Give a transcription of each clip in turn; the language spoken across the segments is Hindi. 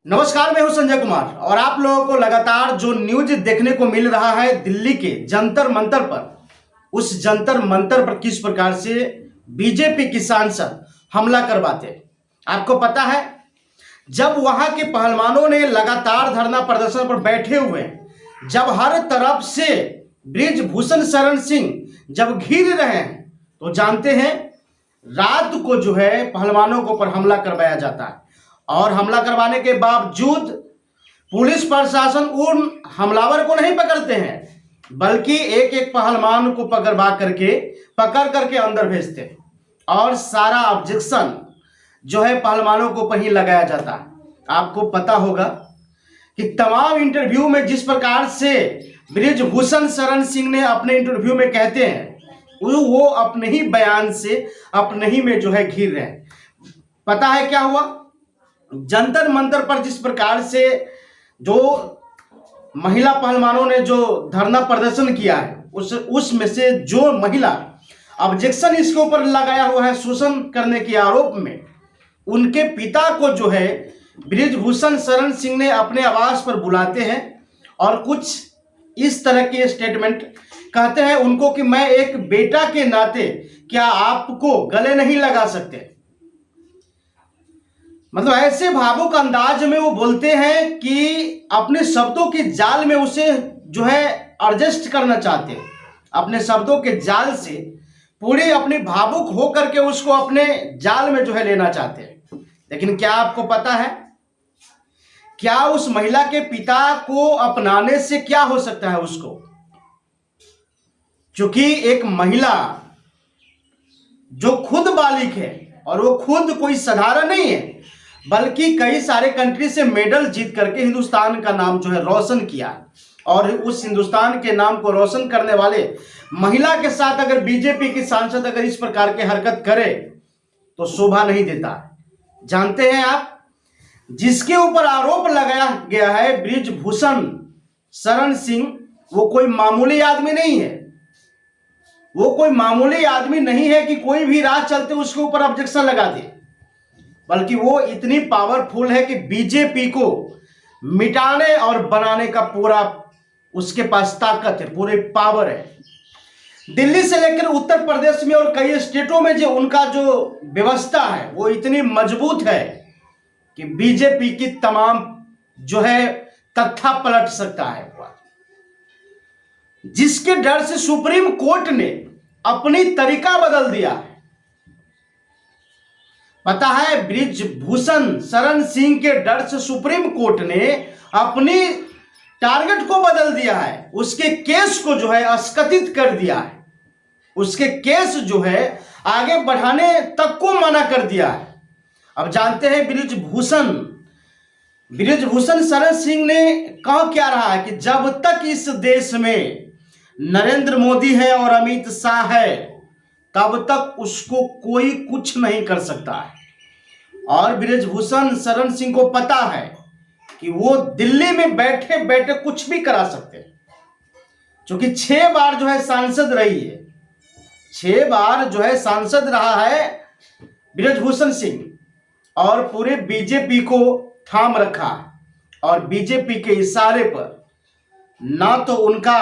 नमस्कार, मैं हूं संजय कुमार और आप लोगों को लगातार जो न्यूज देखने को मिल रहा है दिल्ली के जंतर मंतर पर, उस जंतर मंतर पर किस प्रकार से बीजेपी की सांसद हमला करवाते हैं। आपको पता है, जब वहां के पहलवानों ने लगातार धरना प्रदर्शन पर बैठे हुए हैं, जब हर तरफ से बृजभूषण शरण सिंह जब घिर रहे हैं, तो जानते हैं रात को जो है पहलवानों के ऊपर हमला करवाया जाता है और हमला करवाने के बावजूद पुलिस प्रशासन उन हमलावर को नहीं पकड़ते हैं, बल्कि एक एक पहलवान को पकड़ करके अंदर भेजते हैं और सारा ऑब्जेक्शन जो है पहलवानों को ऊपर ही लगाया जाता है। आपको पता होगा कि तमाम इंटरव्यू में जिस प्रकार से बृजभूषण शरण सिंह ने अपने इंटरव्यू में कहते हैं, वो अपने ही बयान से अपने ही में जो है घिर रहे हैं। पता है क्या हुआ? जंतर मंतर पर जिस प्रकार से जो महिला पहलवानों ने जो धरना प्रदर्शन किया है, उसमें से जो महिला ऑब्जेक्शन इसके ऊपर लगाया हुआ है शोषण करने के आरोप में, उनके पिता को जो है बृजभूषण शरण सिंह ने अपने आवास पर बुलाते हैं और कुछ इस तरह के स्टेटमेंट कहते हैं उनको कि मैं एक बेटा के नाते क्या आपको गले नहीं लगा सकते। मतलब ऐसे भावुक अंदाज में वो बोलते हैं कि अपने शब्दों के जाल में उसे जो है एडजस्ट करना चाहते हैं, अपने शब्दों के जाल से पूरी अपनी भावुक हो करके उसको अपने जाल में जो है लेना चाहते हैं। लेकिन क्या आपको पता है, क्या उस महिला के पिता को अपनाने से क्या हो सकता है उसको? क्योंकि एक महिला जो खुद बालिग है और वो खुद कोई साधारण नहीं है, बल्कि कई सारे कंट्री से मेडल जीत करके हिंदुस्तान का नाम जो है रोशन किया, और उस हिंदुस्तान के नाम को रोशन करने वाले महिला के साथ अगर बीजेपी की सांसद अगर इस प्रकार की हरकत करे तो शोभा नहीं देता। जानते हैं आप, जिसके ऊपर आरोप लगाया गया है बृजभूषण शरण सिंह, वो कोई मामूली आदमी नहीं है। वो कोई मामूली आदमी नहीं है कि कोई भी राह चलते उसके ऊपर ऑब्जेक्शन लगा दे, बल्कि वो इतनी पावरफुल है कि बीजेपी को मिटाने और बनाने का पूरा उसके पास ताकत है, पूरे पावर है। दिल्ली से लेकर उत्तर प्रदेश में और कई स्टेटों में जो उनका जो व्यवस्था है वो इतनी मजबूत है कि बीजेपी की तमाम जो है तख्ता पलट सकता है, जिसके डर से सुप्रीम कोर्ट ने अपनी तरीका बदल दिया है। पता है, बृजभूषण शरण सिंह के डर से सुप्रीम कोर्ट ने अपनी टारगेट को बदल दिया है, उसके केस को जो है स्खलित कर दिया है, उसके केस जो है आगे बढ़ाने तक को मना कर दिया है। अब जानते हैं बृजभूषण शरण सिंह ने कहा क्या रहा है कि जब तक इस देश में नरेंद्र मोदी है और अमित शाह है, तब तक उसको कोई कुछ नहीं कर सकता है। और बृजभूषण शरण सिंह को पता है कि वो दिल्ली में बैठे बैठे कुछ भी करा सकते हैं, क्योंकि 6 बार जो है सांसद रही है, 6 बार जो है सांसद रहा है बृजभूषण सिंह, और पूरे बीजेपी को थाम रखा। और बीजेपी के इशारे पर ना तो उनका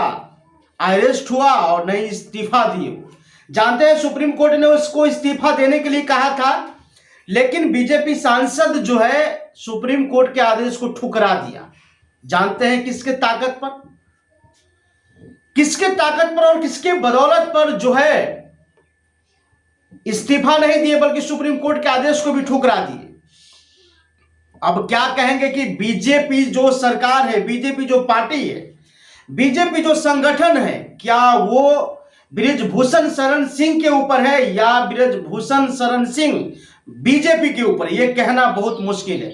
अरेस्ट हुआ और नहीं इस्तीफा दिए। जानते हैं, सुप्रीम कोर्ट ने उसको इस्तीफा देने के लिए कहा था, लेकिन बीजेपी सांसद जो है सुप्रीम कोर्ट के आदेश को ठुकरा दिया। जानते हैं किसके ताकत पर, और किसके बदौलत पर जो है इस्तीफा नहीं दिए, बल्कि सुप्रीम कोर्ट के आदेश को भी ठुकरा दिए। अब क्या कहेंगे कि बीजेपी जो सरकार है, बीजेपी जो पार्टी है, बीजेपी जो संगठन है, क्या वो बृजभूषण शरण सिंह के ऊपर है या बृजभूषण शरण सिंह बीजेपी के ऊपर? यह कहना बहुत मुश्किल है।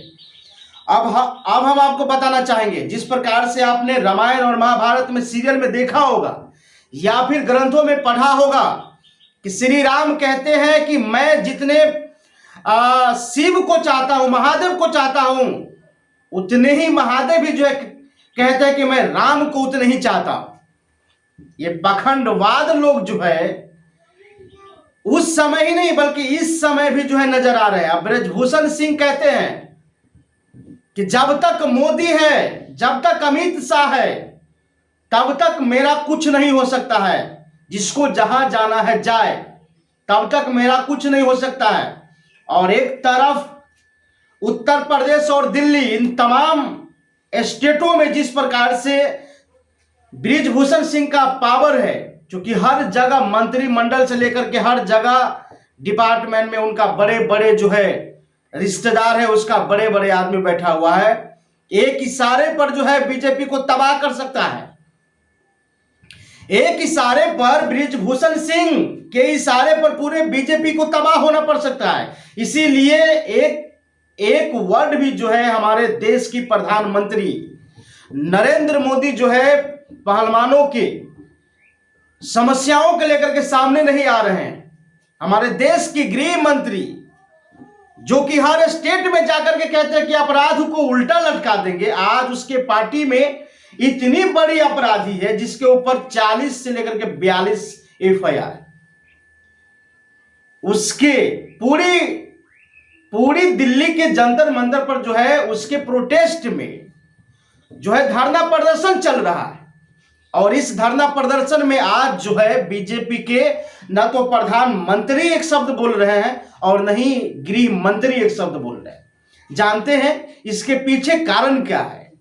अब हम आपको बताना चाहेंगे, जिस प्रकार से आपने रामायण और महाभारत में सीरियल में देखा होगा या फिर ग्रंथों में पढ़ा होगा कि श्री राम कहते हैं कि मैं जितने शिव को चाहता हूं, महादेव को चाहता हूं, उतने ही महादेव भी जो है कहते हैं कि मैं राम को उतने ही चाहता हूं। ये पाखंडवाद लोग जो है उस समय ही नहीं बल्कि इस समय भी जो है नजर आ रहे हैं। अब बृजभूषण सिंह कहते हैं कि जब तक मोदी है, जब तक अमित शाह है, तब तक मेरा कुछ नहीं हो सकता है। जिसको जहां जाना है जाए, तब तक मेरा कुछ नहीं हो सकता है। और एक तरफ उत्तर प्रदेश और दिल्ली, इन तमाम स्टेटों में जिस प्रकार से बृजभूषण सिंह का पावर है, क्योंकि हर जगह मंत्रिमंडल से लेकर के हर जगह डिपार्टमेंट में उनका बड़े बड़े जो है रिश्तेदार है, उसका बड़े बड़े आदमी बैठा हुआ है। एक इशारे पर जो है बीजेपी को तबाह कर सकता है। एक इशारे पर बृजभूषण सिंह के इशारे पर पूरे बीजेपी को तबाह होना पड़ सकता है। इसीलिए एक वर्ड भी जो है हमारे देश की प्रधानमंत्री नरेंद्र मोदी जो है पहलवानों के समस्याओं को लेकर के सामने नहीं आ रहे हैं। हमारे देश की गृह मंत्री जो कि हर स्टेट में जाकर के कहते हैं कि अपराध को उल्टा लटका देंगे, आज उसके पार्टी में इतनी बड़ी अपराधी है जिसके ऊपर 40 से लेकर के 42 एफआईआर, उसके पूरी दिल्ली के जंतर मंतर पर जो है उसके प्रोटेस्ट में जो है धरना प्रदर्शन चल रहा है। और इस धरना प्रदर्शन में आज जो है बीजेपी के न तो प्रधानमंत्री एक शब्द बोल रहे हैं और न ही गृह मंत्री एक शब्द बोल रहे हैं। जानते हैं इसके पीछे कारण क्या है?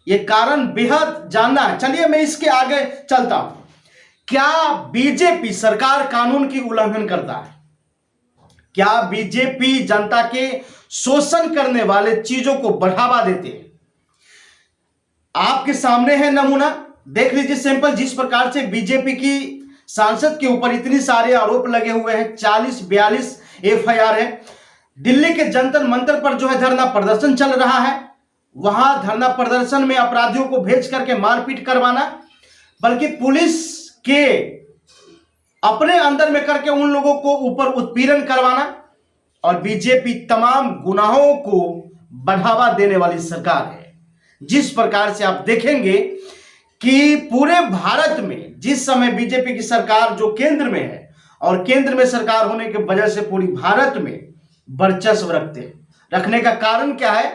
ये कारण बेहद जानना है। चलिए मैं इसके आगे चलता हूं। क्या बीजेपी सरकार कानून की उल्लंघन करता है? क्या बीजेपी जनता के शोषण करने वाले चीजों को बढ़ावा देते हैं? आपके सामने है नमूना, देख लीजिए सैंपल। जिस प्रकार से बीजेपी की सांसद के ऊपर इतनी सारे आरोप लगे हुए हैं, 40-42 एफआईआर है। दिल्ली के जंतर मंतर पर जो है धरना प्रदर्शन चल रहा है। वहां धरना प्रदर्शन में अपराधियों को भेज करके मारपीट करवाना, बल्कि पुलिस के अपने अंदर में करके उन लोगों को ऊपर उत्पीड़न करवाना। और बीजेपी तमाम गुनाहों को बढ़ावा देने वाली सरकार है। जिस प्रकार से आप देखेंगे कि पूरे भारत में जिस समय बीजेपी की सरकार जो केंद्र में है और केंद्र में सरकार होने की वजह से पूरी भारत में वर्चस्व रखने का कारण क्या है?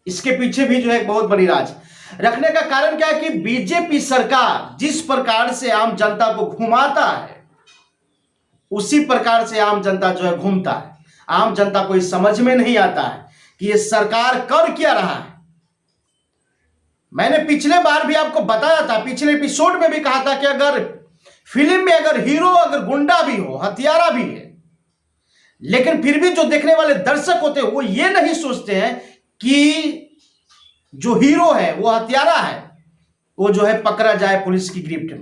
इसके पीछे भी जो है बहुत बड़ी राज रखने का कारण क्या है कि बीजेपी सरकार जिस प्रकार से आम जनता को घुमाता है, उसी प्रकार से आम जनता जो है घूमता है। आम जनता को समझ में नहीं आता है कि ये सरकार कर क्या रहा है। मैंने पिछले बार भी आपको बताया था, पिछले एपिसोड में भी कहा था कि अगर फिल्म में अगर हीरो अगर गुंडा भी हो, हथियारा भी है, लेकिन फिर भी जो देखने वाले दर्शक होते हैं वो ये नहीं सोचते हैं कि जो हीरो है वो हत्यारा है, वो जो है पकड़ा जाए पुलिस की गिरफ्त में।